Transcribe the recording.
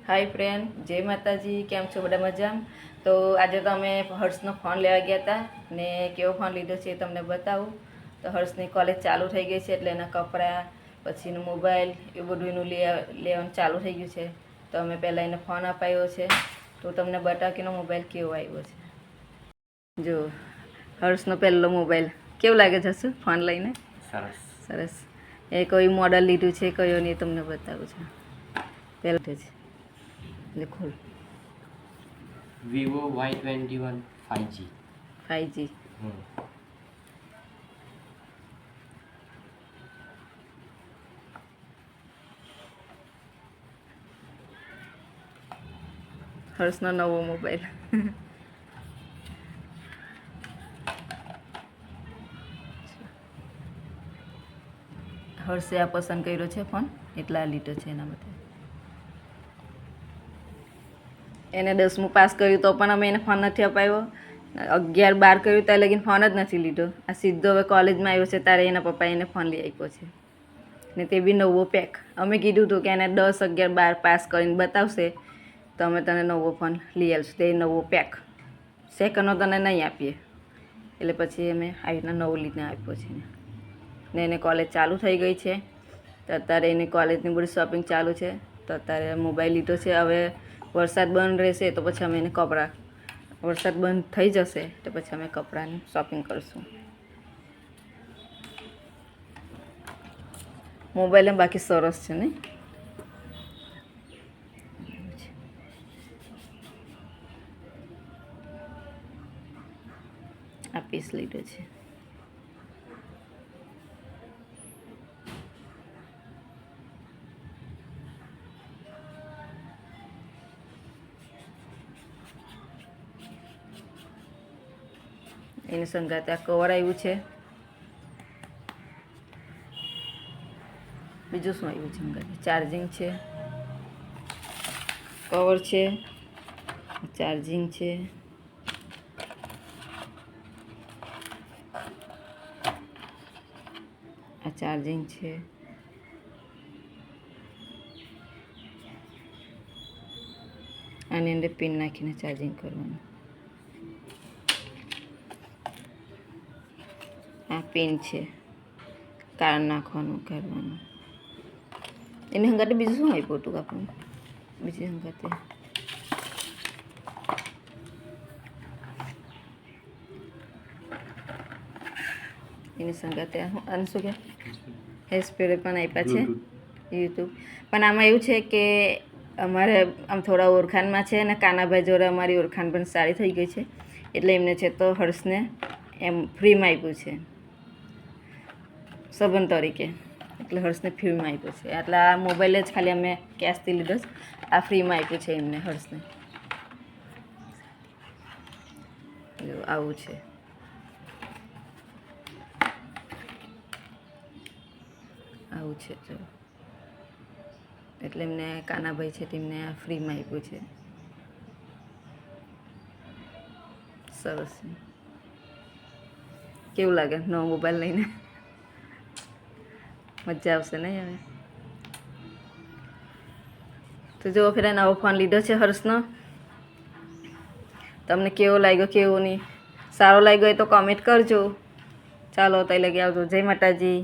હાય friend, જય માતાજી. કેમ છો બધા? મજામાં? તો આજે તો અમે હર્ષનો ફોન લેવા ગયા હતા ને કેવો ફોન લીધો છે એ તમને બતાવું. તો હર્ષની કોલેજ ચાલુ થઈ ગઈ છે એટલે એના કપડાં પછીનું મોબાઈલ એ બધું એનું લેવાનું ચાલુ થઈ ગયું છે. તો અમે પહેલાં એને ફોન અપાવ્યો છે તો તમને બતાવ કે એનો મોબાઈલ કેવો આવ્યો છે. જો હર્ષનો પહેલો મોબાઈલ કેવું લાગે છે શું ફોન લઈને? સરસ સરસ. એ કયું મોડલ લીધું છે કયો નહીં તમને બતાવું છું. પહેલું છે ખોલ. Vivo Y21 5G. 5G. હર્ષનો નવો મોબાઈલ. હર્ષે આ પસંદ કર્યો છે ફોન એટલા લીધો છે એના માટે. એને 10મું પાસ કર્યું તો પણ અમે એને ફોન નથી અપાવ્યો. 11-12 કર્યું ત્યાં લગીને ફોન જ નથી લીધો. આ સીધો હવે કોલેજમાં આવ્યો છે ત્યારે એના પપ્પાએ એને ફોન લઈ આપ્યો છે ને તે બી નવો પેક. અમે કીધું હતું કે એને 10, 11, 12 પાસ કરીને બતાવશે તો અમે તને નવો ફોન લઈ આવીશું. તે નવો પેક સેકન્ડનો તને નહીં આપીએ એટલે પછી અમે આવી રીતના નવો લઈને આપ્યો છે ને એને કોલેજ ચાલુ થઈ ગઈ છે તો અત્યારે એની કોલેજની બધી શોપિંગ ચાલુ છે. તો અત્યારે મોબાઈલ લીધો છે. હવે વરસાદ બંધ રહેશે તો પછી અમે એને કપડાં, વરસાદ બંધ થઈ જશે તો પછી અમે કપડાની શોપિંગ કરીશું. મોબાઈલ એમ બાકી સરસ છે નહીં? આ પીસ લીધો છે. એની સંગાતે આ કવર આવ્યું છે. બીજું શું આવ્યું છે સંગાતે? ચાર્જિંગ છે, કવર છે, ચાર્જિંગ છે, આ ચાર્જિંગ છે, આની અંદર પિન નાખીને ચાર્જિંગ કરવાનું. આ પિન છે, કાર્ડ નાખવાનું કરવાનું. એની હંગાતે બીજું શું આપ્યું હતું આપણને? બીજી હંગાતે એની સંગાતે આને શું કે હેસ્પેરે પણ આપ્યા છે, યુટ્યુબ. પણ આમાં એવું છે કે અમારે આમ થોડા ઓળખાણમાં છે ને કાનાભાઈ જોડે અમારી ઓળખાણ પણ સારી થઈ ગઈ છે એટલે એમને છે તો હર્ષને એમ ફ્રીમાં આપ્યું છે સંબંધ તરીકે. એટલે હર્ષને ફ્રીમાં આપ્યું છે. એટલે આ મોબાઈલ જ ખાલી અમે કેશથી લીધો જ, આ ફ્રીમાં આપ્યું છે એમને હર્ષને. આવું છે. આવું છે જો. એટલે એમને કાનાભાઈ છે તેમને આ ફ્રીમાં આપ્યું છે. સરસ. કેવું લાગે નવો મોબાઈલ લઈને? મજા આવશે નહીં? હવે તો જુઓ ફેર નવો ફોન લીધો છે હર્ષનો. તમને કેવો લાગ્યો કેવો નહીં? સારો લાગ્યો હોય તો કોમેન્ટ કરજો. ચાલો તઈ લગી આવજો. જય માતાજી.